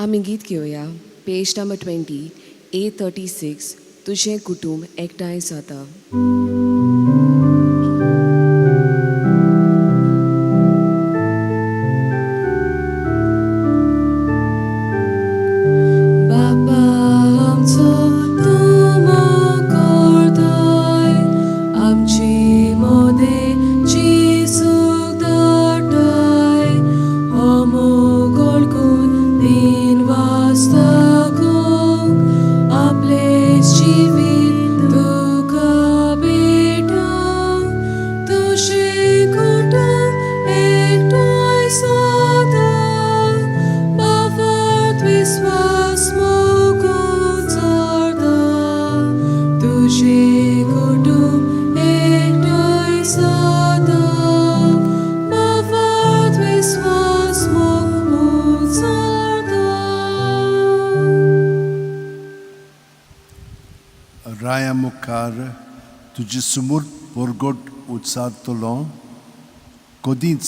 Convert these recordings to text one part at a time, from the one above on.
आमी गीत घेवया पेज नंबर 20 A36 तुझे कुटुंब एकठांय जाता. राया मुखार तुझे समोर परगट उचारतलो कधीच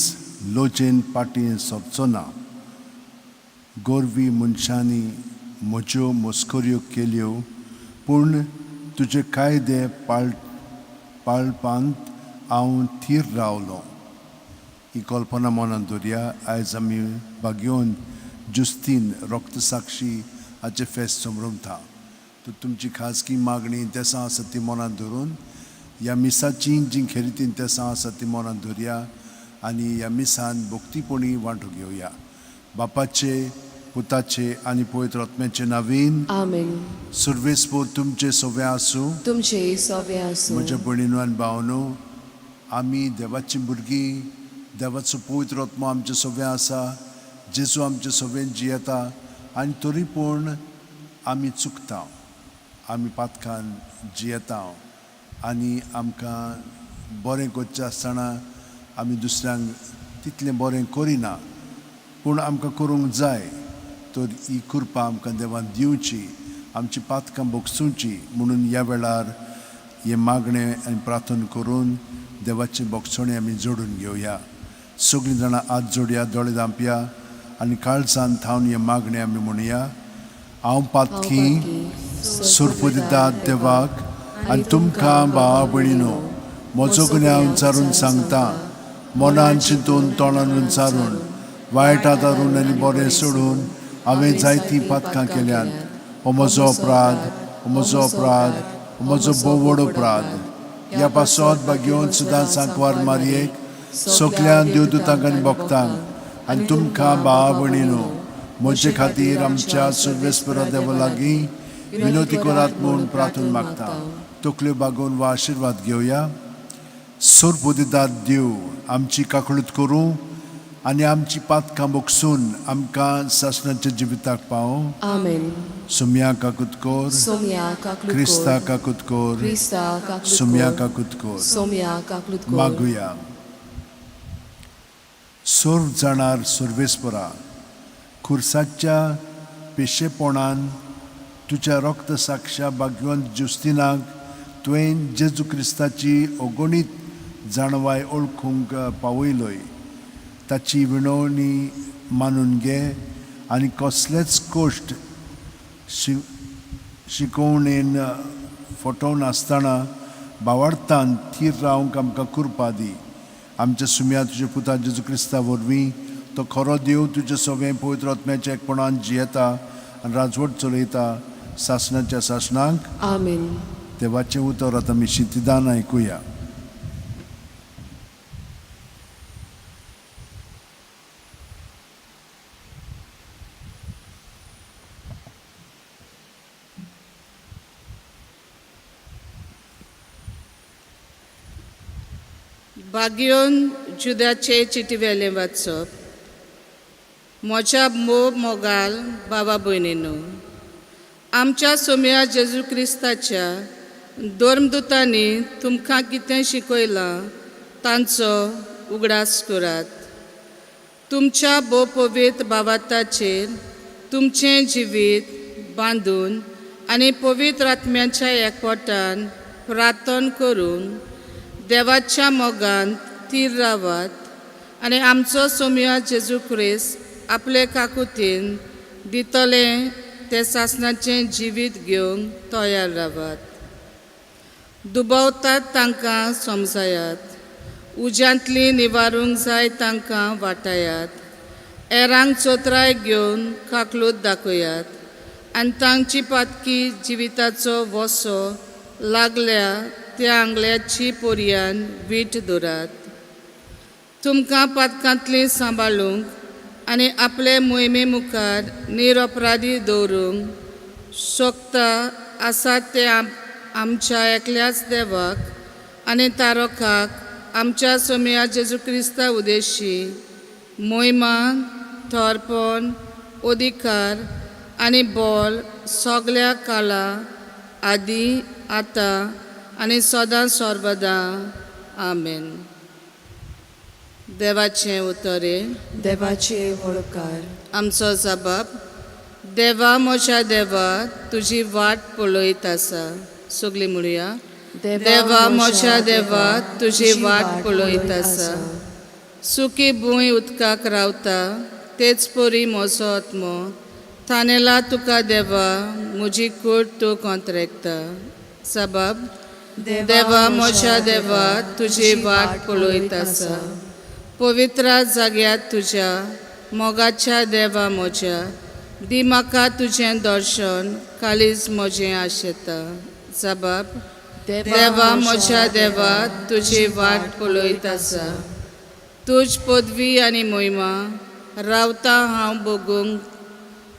लोचेन पाटयेन सरचो ना. गोरवी मनशांनी म्हज्यो मस्कऱ्यो केल्यो पूण तुजे कायदे पाळपांत हांव थीर रावलो. ही कल्पना मनांत दवरया. आयज आमी बागेवन जुस्तीन रक्तसाक्षी हाचे फेस्त समरूंक तो तुमची खाजगी मागणी तेसां आसा ती मनांत धरून ह्या मिसाची जी खेरीतीन तेसां आसा ती मनांत धरया आनी ह्या मिसान भक्तीपणी वांटो घेवया. बापाचे पुताचे आनी पवित्र आत्म्याचे नांवेन आमेन. सर्वेस्पर तुमचे सवे आसूं. तुमचे सवे आसूं. म्हज्या भयणीनो आनी भावनो, आमी देवाची भुरगीं, देवाचो पवित्र आत्मा आमचे सवे आसा, जेजू आमचे सवेन जियेता आनी तरी पूण आमी चुकता, आमी पातकान जियेता आनी आमकां बरें करचें आसतना आमी दुसऱ्यांक तितलें बरें करिना. पूण आमकां करूंक जाय तर ही कृपा आमकां देवान दिवची, आमची पातकां बोगसूची. म्हणून ह्या वेळार हे मागणें आनी प्रार्थना करून देवाची बोगसणी आमी जोडून घेवया. सगळीं जाणां हात जोडया, दोळे धांपया आनी काळजान थावन हे मागणें आमी म्हणया. हांव पातकी सुरपू दिता देवाक आनी तुमकां भावा भयणीनो, म्हजो गुन्यांव विचारून सांगता. मनान चिंतून तोंडान विचारून वायट आदारून आनी बरें सोडून हांवें जायतीं पातकां केल्यात. हो म्हजो अपराध, हो म्हजो अपराध, हो म्हजो भोव व्हड अपराध. ह्या पासत बागेवन सुद्दां सांकवार मारयेक सगळ्या देवदूतांक आनी भक्तांक आनी तुमकां भावा भयणीनो म्हजे खातीर आमच्या सर्वेस्परा देवा लागीं विनोती करात म्हूण प्रार्थना मागता. तकल्यो बागोवन वा आशिर्वाद घेवया. सोर्प दितात देव आमची काकळूत करूं आनी आमची पातकां बोगसून आमकां सासणाच्या जिविताक पावो. आमेन. सुम्या काकूत कोर, सोम्या काकलूत क्रिस्ता काकूत कोर, क्रिस्ता काकलूत सुम्या काकूत कोर. सोम्या काकलूत मागुया. सोर्व जाणार सर्वेस्परा, खुर्साच्या पेशेपणान तुज्या रक्त साक्षा बागवंत जुस्तिनाक तुवें जेजू क्रिस्ताची अगणीत जाणवाय ओळखूंक पावयलोय. ताची विणवणी मानून घे आनी कसलेच कोश्ट शिकोवणेन फटोवन आसतना भावार्थान थीर रावंक आमकां कृपा दी. आमच्या सुम्या तुज्या पुता जेजू क्रिस्ता वरवीं तो खरो देव तुजे सगळें पवित्र आत्म्याच्या एकपणान जियेता आनी राजवट चलयता सासणाच्या सासणांक. आमेन. देवाचें उतर आतां आमी शितिदान आयकुया. बागयोन जुदाचे चिटवेलें वाचप. म्हज्या मोगाल भावा भयणीनो, आमच्या सोम्या जेजू क्रिस्ताच्या धर्मदूतांनी तुमकां कितें शिकयलां तांचो उगडास करात. तुमच्या भोव पवित्र भावाताचेर तुमचें जिवीत बांदून आनी पवित्र आत्म्याच्या एकवटान प्रार्थना करून देवाच्या मोगान थीर रावात आनी आमचो सोम्या जेजू क्रिस्त आपले काकुतीन दितले ते सासणाचें जिवीत घेवंक तयार रावात. दुबावतात तांकां समजायात. उज्यांतली निवारूंक जाय तांकां वाटायात. एरांक चोत्राय घेवन काकलूत दाखयात. आनी तांची पातकी जिविताचो वसो लागल्या त्या आंगल्याची पोरयान वीट दवरात. तुमकां पातकांतली सांबाळूंक आनी आपले मोहिमे मुखार निरपराधी दवरूंक सोखता आसात ते आमच्या एकल्याच देवाक आनी तारकाक आमच्या सोम्या जेजू क्रिस्ता उद्देशी मोहिमा, थोरपण, अधिकार आनी बोल सगल्या काळा आदी आतां आनी सदां सर्वदा. आमेन. देवाचें उतरे. देवाचे वळकार. आमचो जबाब. देवा म्हज्या देवा तुजी वाट पळयत आसा. सगळीं म्हणुया. देवा म्हज्या देवा तुजी वाट पळयत आसा. सुकी भूंय उदकाक रावता तेच परी म्हजो आत्मो थानेला तुका देवा म्हजी कूड तूं कोंतरेकता. जबाब. देवा म्हज्या देवा तुजी वाट पळयत आसा. पवित्र जाग्यात तुज्या मोगाच्या देवा म्हज्या दी म्हाका तुजें दर्शन कालीज म्हजें आशेता. जबाब. देवा म्हज्या देवा तुजी वाट पळयत आसा. तुज पदवी आनी मोहिमा रावता हांव बगूंक.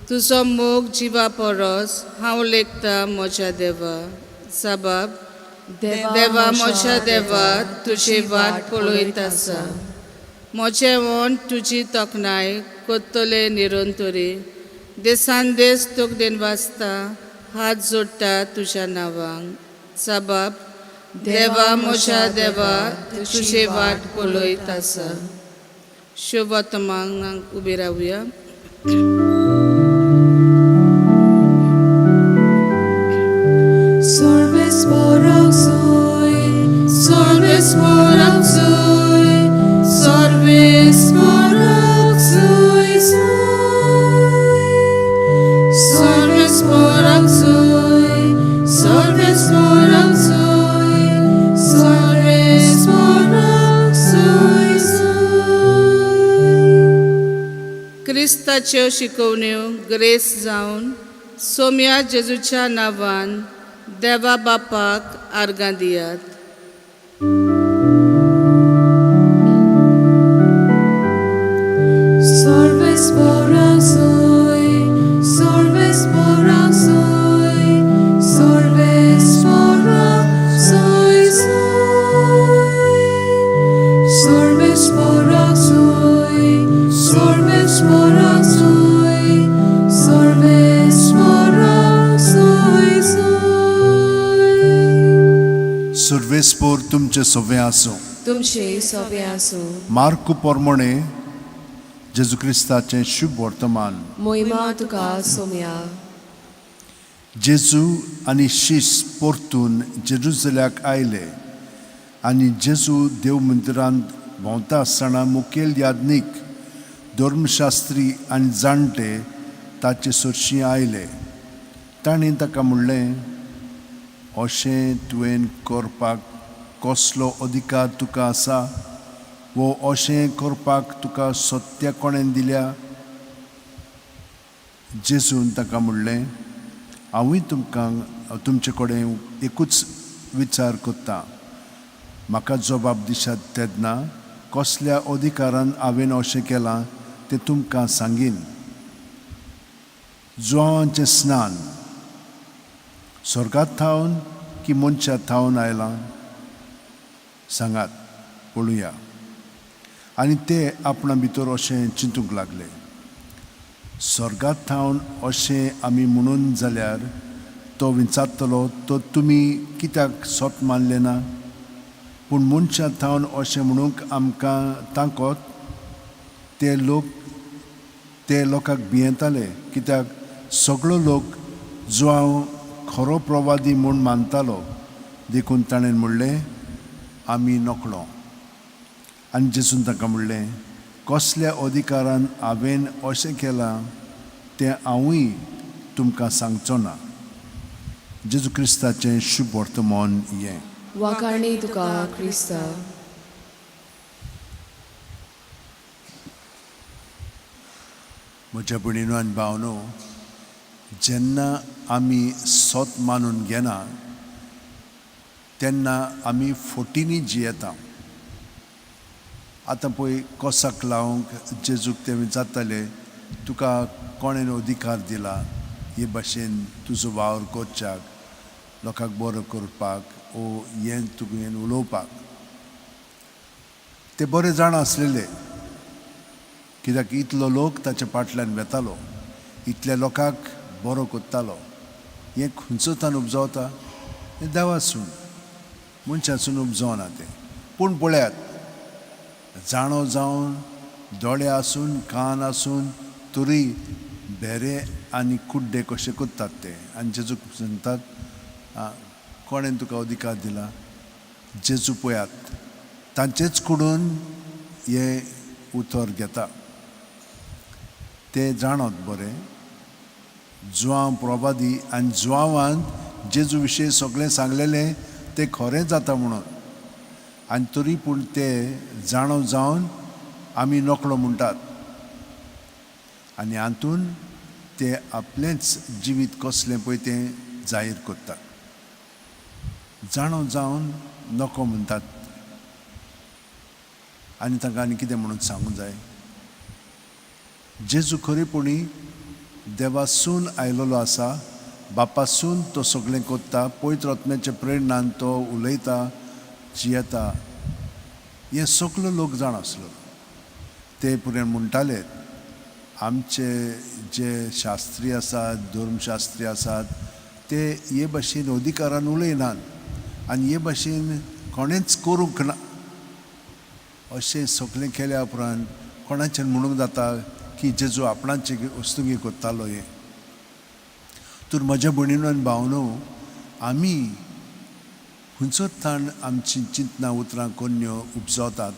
तुजो मोग जिवा परस हांव लेखता म्हज्या देवा. जबाब. देवा म्हज्या देवा तुजी वाट पळयत आसा. म्हजें वोन तुजी तोखणाय कोत्तले निरंतरी. देसान देस तुक दिनवासता हात जोडटा तुज्या नांवांक. जबाब. देवा म्हज्या देवा तुजी वाट पळयत आसा. शुभ वर्तमानाक उबी रावया. Sorbes porok soy, sorbes porok soy, sorbes porok soy soy. Sorbes porok soy, sorbes porok soy, sorbes porok soy soy. क्रिस्ताच्यो शिकवण्यो ग्रेस जावन सोम्या जेजूच्या नांवान देवा बापाक आर्गां दियात. Sorbes porok soy, sorbes porok soy, sorbes porok soy soy. Sorbes porok soy, sorbes porok soy, sorbes porok soy soy. सर्वेस्पोर तुमचे सवे आसूं. तुमचे सवे आसूं. मार्क पोरमोणे जेजू क्रिस्ताचें शुभ वर्तमान. मोहिमा तुका सोम्या. जेजू आनी शीश परतून जेरुसल्याक आयले आनी जेजू देव मंदिरांत भोंवता आसतना मुखेल यादनीक, धर्मशास्त्री आनी जाणटे ताचे सुरशीं आयले. ताणें ताका म्हणलें, अशें तुवें करपाक कसलो अधिकार तुका आसा? वो अशें करपाक तुका सत्य कोणें दिल्या? जेजून ताका म्हणलें, हांवूय तुमचे कडेन एकूच विचार करतां. म्हाका जबाब दिशात तेन्ना कसल्या अधिकारान हांवें अशें केलां तें तुमकां सांगीन. जुआवांचें स्नान स्वर्गांत थावन की मनशांत थावन आयलां? सांगात, पळोवया. आनी ते आपणा भितर अशें चिंतूंक लागले. स्वर्गांत थावन अशें आमी म्हणून जाल्यार तो विचारतलो, तो तुमी कित्याक सत मानले ना? पूण मनशांत थावन अशें म्हणूंक आमकां तांकोत? ते लोकांक भियेंताले, कित्याक सगळो लोक जो हांव खरो प्रवादी म्हूण मानतालो. देखून ताणें म्हणलें, आमी नकळो. आनी जेजून ताका म्हणलें, कसल्या अधिकारान हांवें अशें केलां तें हांवूय तुमकां सांगचो ना. जेजू क्रिस्ताचें शुभ वर्तमान हें. वाखाणणी तुका क्रिस्ता. म्हज्या भयणीनो आनी भावनो, जेन्ना आमी सोत मानून घेना तेन्ना आमी फोटींनी जियेता. आतां पळय कोसाक लावंक जेजूक तें जातालें, तुका कोणें अधिकार दिला हे भाशेन तुजो वावर करच्याक, लोकांक बरो करपाक ओ हें तुवें उलोवपाक. तें बरें जाण आसलेलें, कित्याक इतलो लोक ताच्या फाटल्यान वेतालो, इतल्या लोकांक बरो कोत्तालो. हें खंयचोतान उपजवता? हें देवासून, मनशासून उपजवना तें. पूण पळयात, जाणो जावन, दोळे आसून, कान आसून तरी बेरे आनी कुड्डे कशे कोत्तात ते. आनी जेजूक सांगतात, कोणें तुका अधिकार दिला? जेजू पळयात, तांचेच कडून हे उतर घेता. ते जाणत बरें, जुआंव प्रभादी आनी जुआंवान जेजू विशीं सगळें सांगलेलें तें खरें जाता म्हणून. आनी तरी पूण ते जाणो जावन आमी नकळो म्हणटात. आनी हातून ते आपलेंच जिवीत कसलें पळय तें जाहीर करतात. जाणो जावन नको म्हणटात. आनी तांकां आनी कितें म्हणून सांगूंक जाय? जेजू खरेपणी देवासून आयलोलो आसा, बापासून तो सगळें कोत्ता, पवित्र आत्म्याचे प्रेरणान तो उलयता, जियेता. हे सगळो लोक जाण आसलो. ते पुरें म्हणटाले, आमचे जे शास्त्री आसात, धर्मशास्त्री आसात, ते हे भाशेन अधिकारान उलयनात आनी हे भाशेन कोणेंच करूंक ना. अशें सगळें केल्या उपरांत कोणाचें म्हणूंक जाता की जेजू आपणाचे वस्तुंगी कोत्तालो हें. तर म्हज्या भयणीनो आनी भावनो, आमी खंयचोच ताण आमची चिंतना उतरां कोन्यो उपजवतात,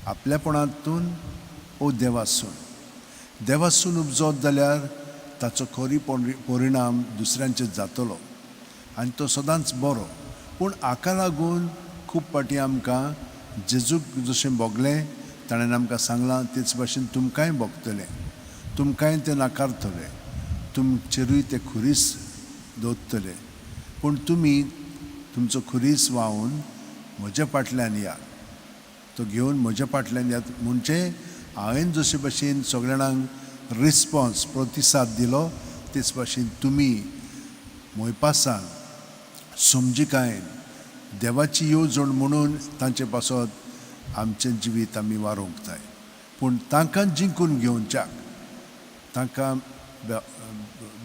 आपल्यापणांतून ओ देवासून. देवासून उपजत जाल्यार ताचो खरी परिणाम दुसऱ्यांचेर जातलो आनी तो सदांच बरो. पूण हाका लागून खूब फाटीं आमकां जेजूक जशें भोगलें ताणें आमकां सांगलां तेच भाशेन तुमकांय भोगतलें, तुमकांय तें नाकारतलें, तुमचेरूय तें खुरीस दवरतलें. पूण तुमी तुमचो खुरीस व्हांवून म्हज्या फाटल्यान या, तो घेवन म्हज्या फाटल्यान यात. म्हणजे हांवें जशे भाशेन सगळ्या जाणांक रिस्पॉन्स प्रतिसाद दिलो, तेच भाशेन तुमी मोयपासान, समजिकायेन, देवाची येवजण म्हणून तांचे पासत आमचें जिवीत आमी वारोवंक जाय. पूण तांकां जिंकून घेवच्याक, तांकां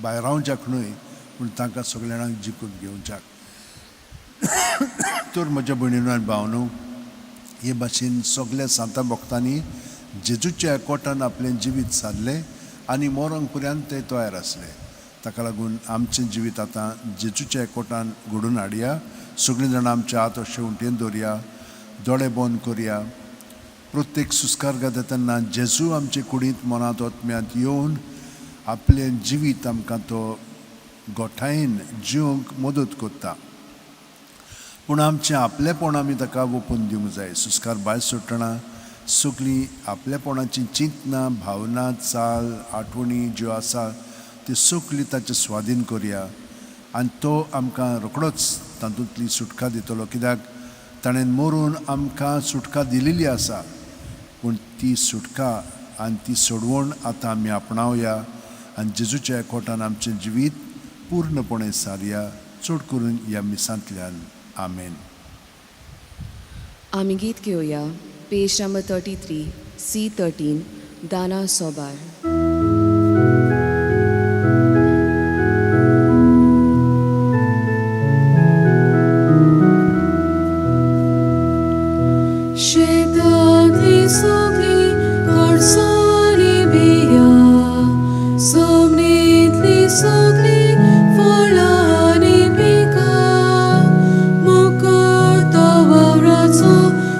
भायरावच्याक न्हय, पूण तांकां सगळ्या जाणांक जिंकून घेवच्याक. तर म्हज्या भयणीनो आनी भावनो, हे भाशेन सगळ्या सांता भक्तांनी जेजूच्या एकवटान आपलें जिवीत सारलें आनी मरोंक पर्यंत ते तयार आसले. ताका लागून आमचें जिवीत आतां जेजूच्या एकवटान घडोवन हाडया. सगळीं जाणां आमचे हात अशे उंटेन दवरया, दोळे बंद करया. प्रत्येक सुस्कार घेता तेन्ना जेजू आमचे कुडींत मनांत आत्म्यांत येवन आपलें जिवीत आमकां तो गोठायेन जिवंक मदत करता. पूण आमचें आपलेपण आमी ताका ओपून दिवंक जाय. सुस्कार भायर सुट्टना सगळीं आपलेपणाची चिंतना, भावना, चाल, आठवणी ज्यो आसा त्यो सगळीं ताचे स्वाधीन करया. आनी तो आमकां रोखडोच तातूंतली सुटका दितलो, कित्याक ताणें मरून आमकां सुटका दिलेली आसा. पूण ती सुटका आनी ती सोडवण आतां आमी आपणावया आनी जेजूच्या एकवटान आमचें जिवीत पूर्णपणे सारया. चड करून ह्या मिसांतल्यान. आमेन. आमी गीत घेवया. पेज नंबर 33, C13, दाना सोबार. शेतांतली सगळी कडसाणी बिया, जमनींतली सगळी फळां आनी पिकां, मुखारता वावराचो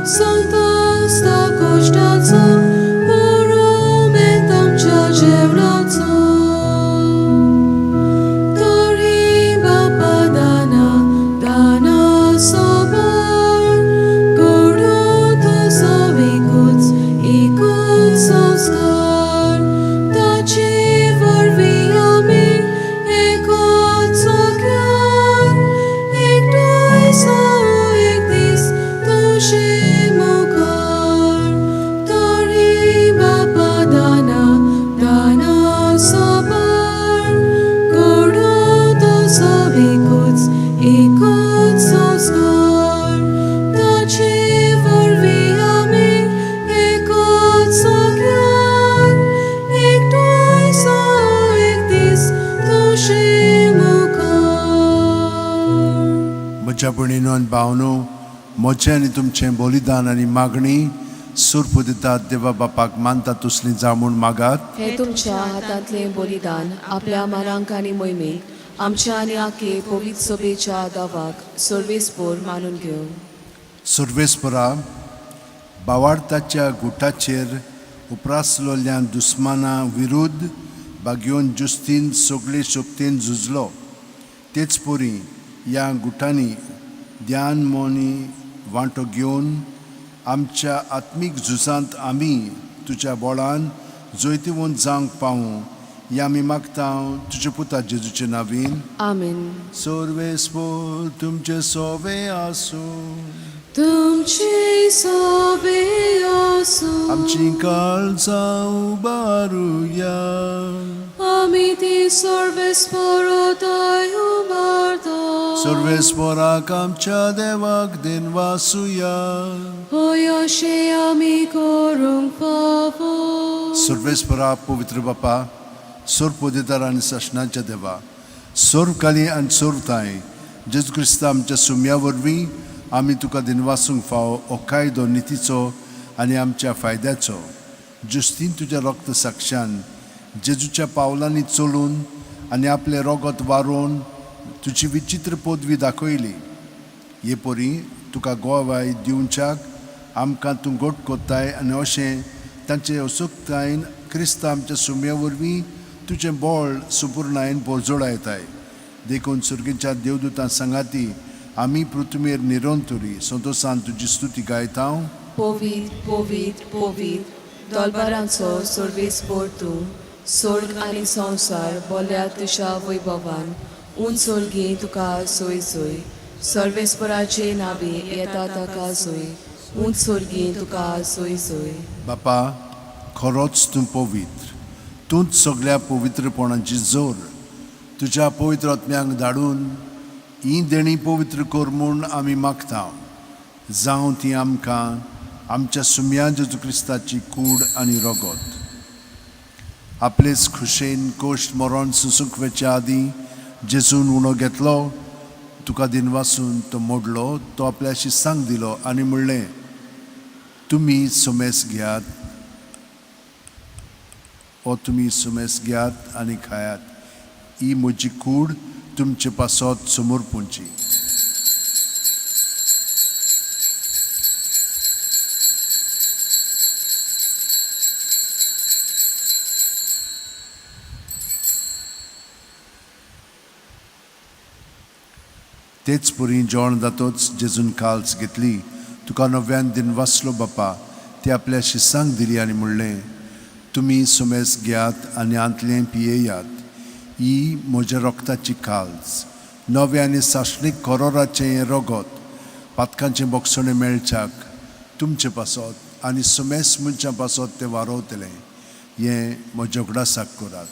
संतोष ता कश्टाचो, बरो मेत आमच्या म्हज्या भयणीनो आनी भावनो, म्हजें आनी तुमचें बलिदान आनी मागणी सुरपू दितात देवा बापाक मानता तसलीं जावं म्हूण मागात. हे तुमच्या हातांतलें बलिदान आपल्या मानांक आनी मोहिमेक आमच्या आनी आखे पवित्र सभेच्या दावाक सर्वेस्पोर मानून घेवं. सर्वेस्परा भावार्थाच्या गुटाचेर उप्रासलोल्या दुस्माना विरुद्ध बागेवन जुस्तीन सगळे शक्तीन झुजलो. तेच परी ह्या गुटांनी ध्यान मोनी वांटो घेवन आमच्या आत्मीक झुजांत आमी तुज्या बोळान जैतिवंत जावंक पावूं ह्या आमी मागता तुज्या पुता जेजूचे नांवीन. आमीन. सर्वेस्पोर तुमचे सोवे आसूं. तुमचे सोबे आसूं. आमची काळजां उबारुया. आमी ती सर्वेस्पराताय उबारता. सर्वेस्पोराक आमच्या देवाक दिन वासुया. होय अशें आमी करूंक फावो. सर्वेस्परा पवित्र बापा, सोर दितार आनी शासनाच्या देवा, सोरकाली आनी सोरताय जेजू क्रिस्त आमच्या सुम्या वरवीं आमी तुका दिनवासूंक फावो हो कायदो नितीचो आनी आमच्या फायद्याचो. जुस्तीन तुज्या रक्त साक्षान जेजूच्या पावलांनी चलून आनी आपले रगत वारोवन तुजी विचित्र पदवी दाखयली. हे परी तुका गोवाय दिवच्याक आमकां तूं घोट कोत्ताय आनी अशें तांचे असुक्तायेन क्रिस्त आमच्या सुम्या वरवीं तुजें बोळ सुपूर्णायेन पोरजोडायताय. देखून सुर्गेच्या देवदूतां सांगाती आमी पृथ्वीर निरंतरी संतोशान तुजी स्तुती गायता. पवित्र पवित्र पवित्र दोलबारांचो सर्वेस्पोर तूं, स्वर्ग आनी संवसार बोल्या तुज्या वैभवान उंच सर्गी तुका सोय सोय. सर्वेस्पराचे नावे येता ताका सोय, उंच सर्गी तुका सोय सोय. बापा, खरोच तूं पवित्र, तूंच सगळ्या पवित्रपणाची जोर. तुज्या पवित्र आत्म्यांक धाडून ही देणी पवित्र कर म्हूण आमी मागता. जावं ती आमकां आमच्या सुम्या जेजू क्रिस्ताची कूड आनी रगत. आपलेच खुशेन कोश्ट मरण सुसुकवेच्या आदी जेजून उणो घेतलो, तुका दिनवासून तो मोडलो, तो आपल्या शिस्सांक दिलो आनी म्हणलें तुमी सुमेस घेयात, ओ तुमी सुमेस घेयात आनी खायात. ही म्हजी कूड तुमचे पासत समोर पोंची. तेच परी जेवण जातोच जेजून काल्स घेतली. तुका नव्यान दिन वाचलो बापा, ती आपल्या शिस्सांक दिली आनी म्हणलें तुमी सुमेस घेयात आनी आंतलें पियेयात. ही म्हज्या रक्ताची काल्स, नवे आनी साश्णीक करोराचें रगत पातकांचें बोगसणें मेळच्याक तुमचे पासत आनी सुमेस मनशां पासत तें वारोवतलें. हें म्हज्या उगडासाक करात.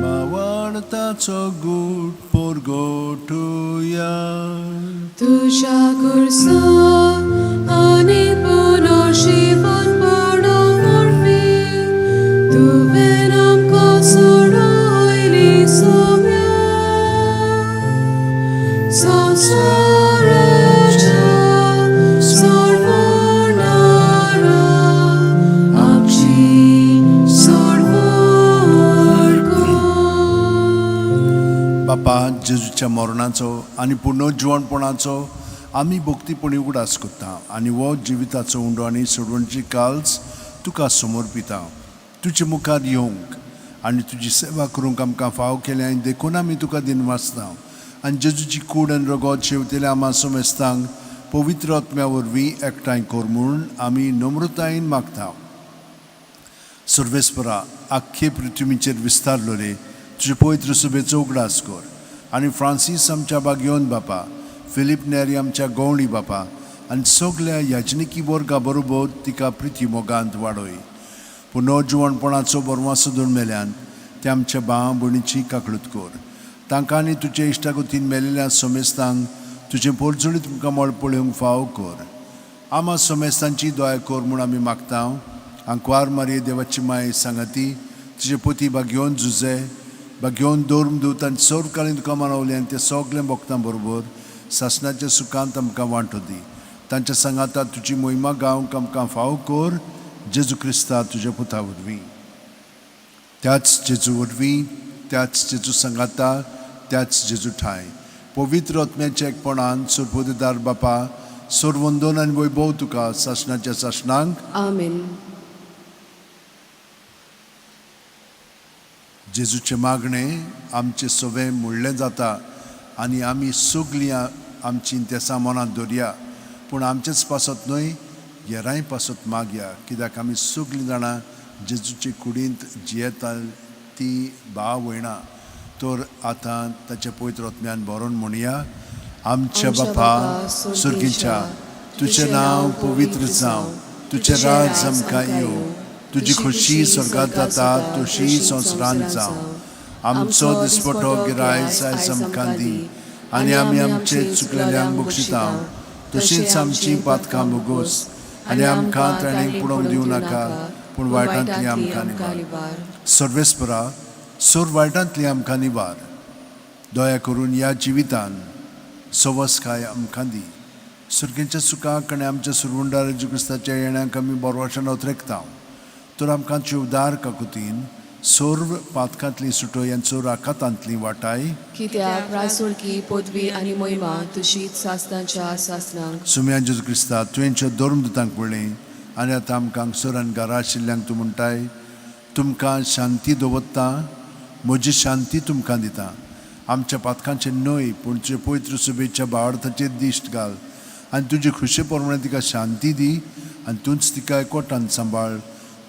मावाळताचो गूट पोरगोटुया. तुझ्या कुर्सा आनी पुनर्जीवन पडो वरवीं तुवें आमकां सोडयली सोम्या. संवसाराच्या सर्वनारा आमची सर्वर कर. बापा, जेजूच्या मरणाचो आनी पुनर्जीवनपणाचो आमी भक्तीपणी उगडास करता आनी हो जिविताचो उंडो आनी सोडवणची काल्स तुका समर्पिता. तुजे मुखार येवंक आनी तुजी सेवा करूंक आमकां फाव केल्या देखून आमी तुका दिन वाचता आनी जेजूची कूड आनी रगत शेवतेल्या आमा सोमेस्तांक पवित्र आत्म्या वरवीं एकठांय कर म्हूण आमी नम्रतायेन मागता. सर्वेस्परा, आख्खे पृथ्वीचेर विस्तारलोले तुजे पवित्र सुबेचो उगडास कर आनी फ्रांसीस आमच्या बागेवन बापा, फिलीप नेरी आमच्या गवळी बापा आनी सगळ्या याजनिकी वर्गा बरोबर तिका प्रिती मोगांत वाडय. पुनर्जीवनपणाचो बरवासो दोन मेल्यान ते आमच्या भाव भयणीची काकळूत कर. तांकां आनी तुजे इश्टागतीन मेलेल्या सोमेस्तांक तुझे पोरजोळी तुमकां मोळ पळोवंक फाव कर. आमा सोमेस्तांची दोया कर म्हूण आमी मागता. आंकवार मारये देवाची माय सांगाती तुजे पोती घेवन झुजे घेवन दौर्म दूत आनी सोरकालीन तुका मानवले आनी ते सगळे भक्तां बरोबर सासणाच्या सुखांत आमकां वांटो दी. तांच्या सांगाता तुजी मोहिमा गावंक आमकां फाव कर. जेजू क्रिस्ता तुज्या पुता वरवीं, त्याच जेजू वरवीं, त्याच जेजू सांगाता, त्याच जेजू ठाय पवित्र आत्म्याच्या एकपणान सोरपोतेदार बापा सोरवंदन आनी वैभव तुका सासणाच्या सासणांक. आमेन. जेजूचे मागणे आमचे सवे मुळ्ळें जाता आनी आमी सगलीं आमची इंतेसां मनांत दवरया. पूण आमचेच पासत न्हय, हेरांय पासत मागया, कित्याक आमी सगलीं जाणां जेजूचे कुडींत जियेता ती भाव वयणा. तर आतां ताच्या पवित्र आत्म्यान बरोवन म्हणया. आमच्या बापा सुर्गीच्या, तुजें नांव पवित्र जावं, तुजें राज आमकां येवं, तुजी खोशी स्वर्गांत जाता तशी संवसारांत जावं. आमचो दिसपटो गिरायज आयज आमकां दी आनी आमी आमचे चुकलेल्यांक बक्षिता तशींच आमची पातकां बोगोस आनी आमकां त्राणेक पडोवंक दिवं नाका, पूण वायटांतली आमकां निवार. सर्वेस्परा सोर वायटांतली आमकां निवार. दया करून ह्या जिवितान सवस्काय आमकां दी. सुर्गेच्या सुखाक आनी आमच्या सुरवंडार जेजू क्रिस्ताच्या येण्याक आमी बोरवाशान उतरेकता. तर आमकां उदार काकुतीन सोर्व पातकांतली सुटोय आनी चोर आकातांतली वाटाय. कित्याक रासोळकी पदवी आनी मोहिमा तुशीच सासणाच्या सासणांक. सुम्या जेजू क्रिस्ता तुवेंच्या धर्मदुतांक पळय आनी आतां आमकां हांगसर आनी घरा आशिल्ल्यांक तूं म्हणटाय तुमकां शांती दवरता, म्हजी शांती तुमकां दिता. आमच्या पातकांचे न्हय पूण तुजे पवित्र सुबेच्या भावार्थाचेर दिश्ट घाल आनी तुजे खुशे प्रमाणे तिका शांती दी आनी तूंच तिका एकवटान सांबाळ,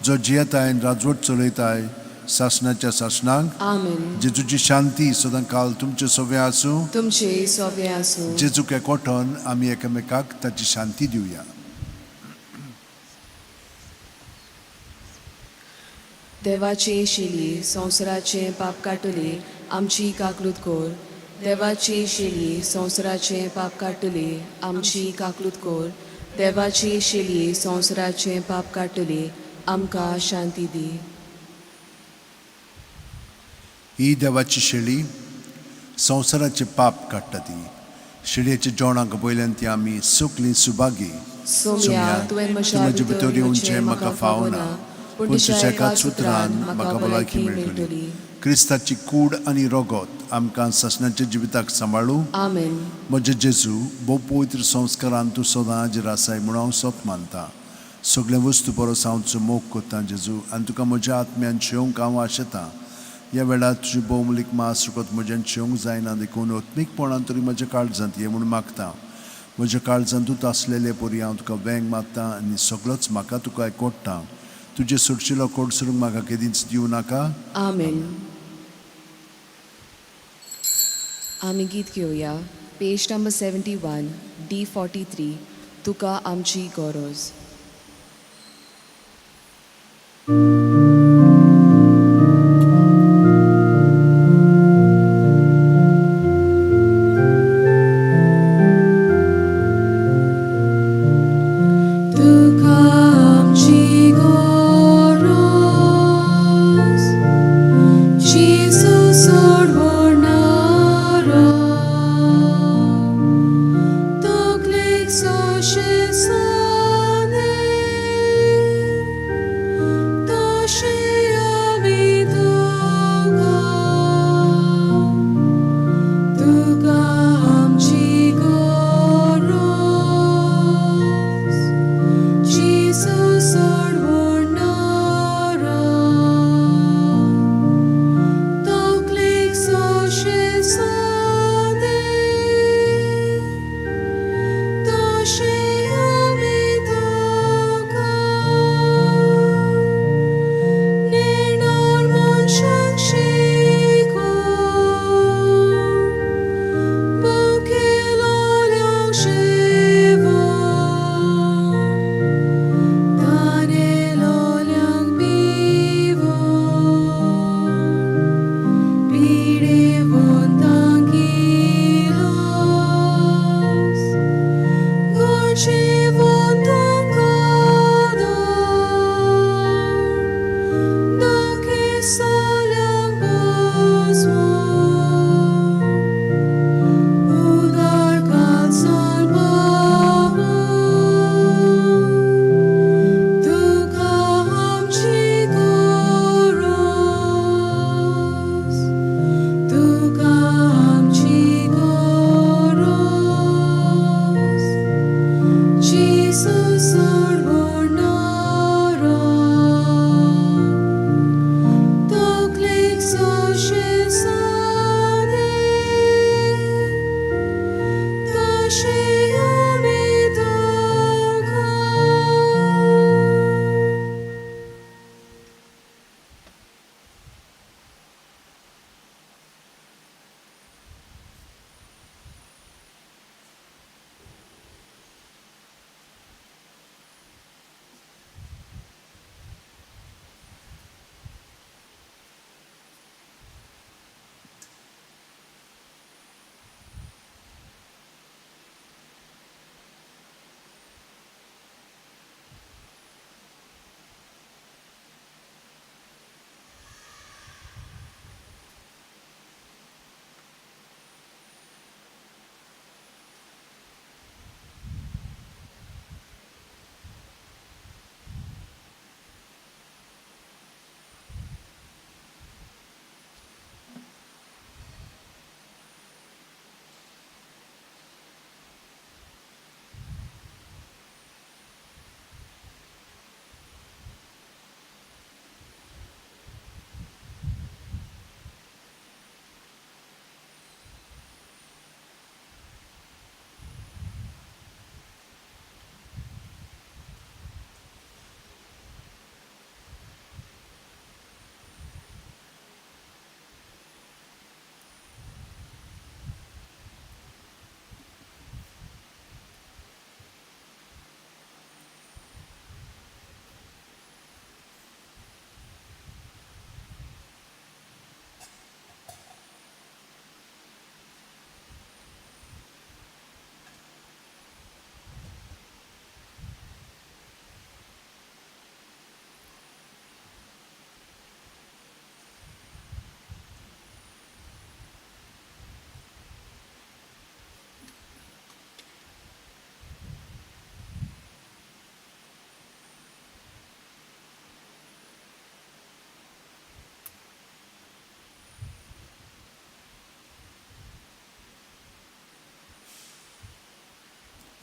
जो जियेताय आनी राजवट चलयताय सासणाच्या सासणांक. आमेन. जेजूची शांती सदां काल तुमचे सवे आसूं. तुमचे सवे आसूं. जेजूक एकवटोन आमी एकामेकाक ताची शांती दिवया. देवाचे शेली संवसाराचे पाप काटली आमची काकलूत कोर. देवाची शेली संवसाराचे पाप काटली आमची काकलूत कोर. देवाची शेली संवसाराचे पाप काटली आमकां शांती दी. ही देवाची शेळी संवसाराचे पाप काडटा ती. शेळयेच्या जेवणाक पयल्यान ती आमी सगलीं सुभागी. सोम्या तुवें म्हज्या भितर येवचें म्हाका फावना, पूण तुज्या एकाच उतरान म्हाका भलायकी मेळटली. क्रिस्ताची कूड आनी रगत आमकां सासणाच्या जिविताक सांबाळूं. आमेन. म्हजे जेजू भोव पवित्र संस्कारान तूं सदां हाजीर आसाय म्हणून हांव सोत मानतां. सगळे वस्तू परस हांव तुजो मोग करतां जेजू आनी तुका म्हज्या आत्म्यान शेवंक हांव आशेतां. ह्या वेळार तुजी भोवमलीक मास रुकोत म्हज्यान शेवंक जायना देखून ओत्मीकपणान तरी म्हज्या काळजांत ये म्हणून मागतां. म्हज्या काळजांतूच आसलेले परी हांव तुका वेंग मागतां आनी सगळोच म्हाका तुका एकवटतां. तुजे सुटशिलो कोडसरूंक म्हाका केदींच दिवं नाका. आमेन. आमी गीत घेवया. पेज नंबर 71 D43 तुका आमची गरज.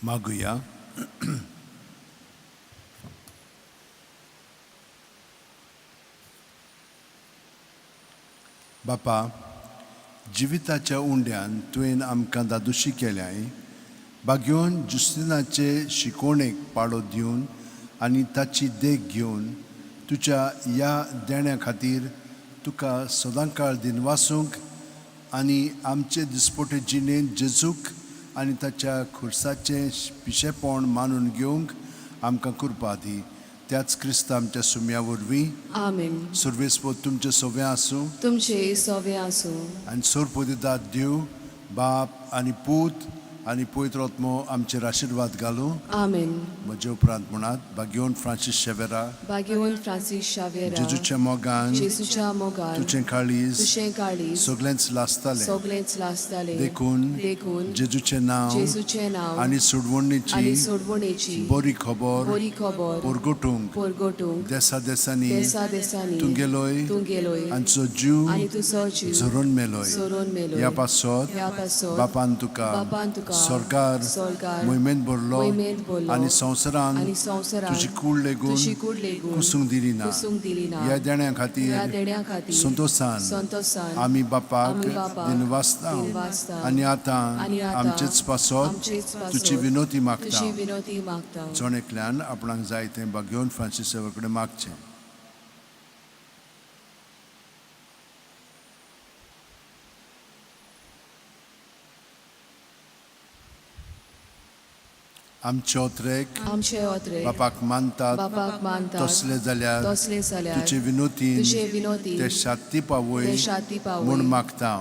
मागुया. बापा, जिविताच्या उंड्यान तुवें आमकां दादोशी केल्याय. बागेवन जुस्तिनाचे शिकोवणेक पाळो दिवन आनी ताची देख घेवन तुज्या ह्या देण्या खातीर तुका सदांकाळ दिनवासूंक आनी आमचे दिसपटे जिणेंत जेजूक आनी ताच्या खुर्साचें पिशेपण मानून घेवंक आमकां कृपा दी. त्याच क्रिस्त आमच्या सुम्या वरवीं आमेन. सर्वेस्पोत तुमचे सोवे आसूं तुमचे सवे आसूं. आनी सोरपोदिदाद देव बाप आनी पूत आनी पवित्र आत्मो आमचेर आशिर्वाद घालूं. आमेन. म्हजे उपरांत म्हणात. बागेवन फ्रांसीस शेवेरा, बागेवन फ्रांसीस शावेरा, जेजूच्या मोगान जेजूच्या मोगान तुझें काळीज तुझें काळीज सगळेंच लासतालें. सगळेंच लासतालें. देखून जेजूचें नांव जेजूचें नांव आनी सोडवणेची सोडवणेची बरी खबर बरी खबर परगटूंक देसा देसांनी देसांनी तुंगेलोय तुंगेलोय आनी तुजो जीव आनी तुजो जीव झरोन मेलोय. सोरोन मेलोय. ह्या पासत ह्या पासत बापान तुका सरकार मोहिमेंत भरलो आनी संवसारान तुजी कूड लेगून कुसूंक दिली ना. ह्या देण्या खातीर संतोषान आमी बापाक दिनवासता आनी आतां आमचेच पासत तुजी विनोती मागता. जोणेकल्यान आपणाक जाय तें बागेवन फ्रांसीस सेवे कडेन मागचें. आमचे ओत्रेक बापाक मानतात तसले जाल्यार तुजे विनोतीन ते शांती पावय म्हूण मागता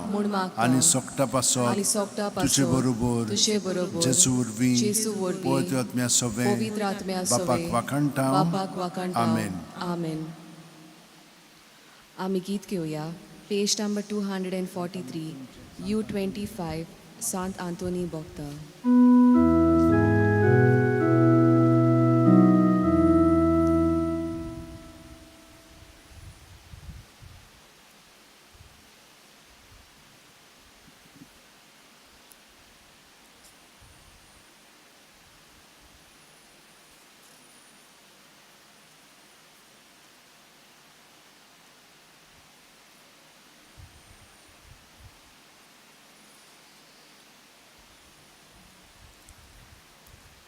आनी सोगटा पासत तुजे बरोबर जेजू वरवीं पवित्र आत्म्या सोवे बापाक वाखाणटा. आमेन. आमेन. आमी गीत घेवया. पेज नंबर 243 U25 सांत आंतोनी बोगता.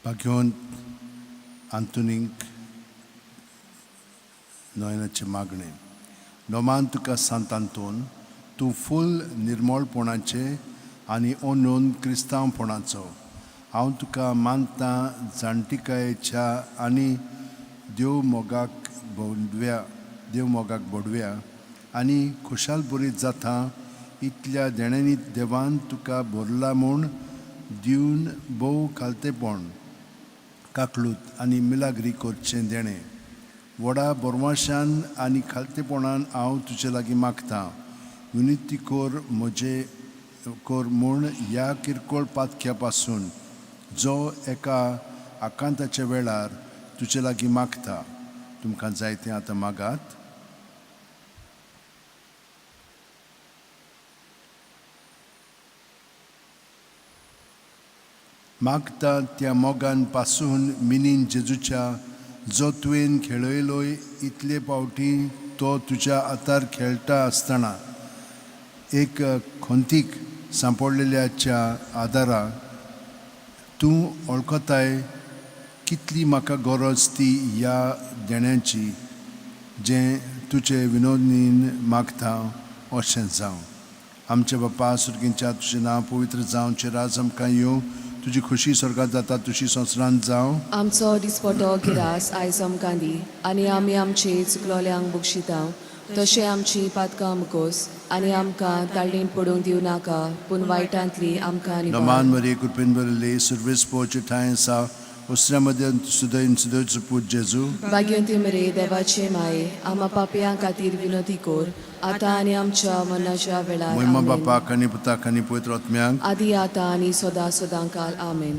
बागेवन आंतोनीक नोयनाचे मागणे. नोमान तुका सांत आंतोन, तूं फूल निर्मळपणाचे आनी ओनोन क्रिस्तांवपणाचो. हांव तुका मानतां जाणटिकायेच्या आनी देव मोगाक बोडव्या आनी खुशाल बरीत जाता इतल्या देण्यांनी देवान तुका भरला म्हूण दिवन भोव खालतेपण काकलूत आनी मिलाग्री करचें देणें. व्हडा बोरमाशान आनी खालतेपणान हांव तुजे लागीं मागतां. विनंती कर म्हूण ह्या किरकोळ पातक्या पासून जो एका आकांताच्या वेळार तुजे लागीं मागता. तुमकां जाय तें आतां मागात. मागता त्या मोगान पासून मिनीन जेजूच्या जो तुवें खेळयलोय इतले फावटी तो तुज्या आतार खेळटा आसतना एक खोंतीक सांपडलेल्याच्या आदारा तूं वळखताय कितली म्हाका गरज ती ह्या देण्याची जें तुजे विनोदीन मागता अशें जावं. आमचे बापा सुर्गींच्या तुजें नांव पवित्र जावं. चे राज आमकां येवं. तुजी खुशी स्वर्गात जाता तुजी संवसारांत जावं. आमचो दिसपटो गिरास आयज आमकां दी आनी आमी आमचे चुकलोल्यांक बक्षिता तशें आमची पातकां मुकोस आनी आमकां ताळणेन पडूंक दिवं नाका पूण वायटांतली आमकां नमान मरे कृपेन बरले सर्वेस पोवचे ठाय आसा उसऱ्या मदें सुदैचो पूत जेजू भाग्यवंती मरे देवाचे माये आमा पापयां खातीर विनोदी कोर आतां आनी आमच्या मरणाच्या वेळार महिमा बापाक आनी पुताक आनी पवित्र आत्म्याक आदी आतां आनी सदां सदां काल आमेन.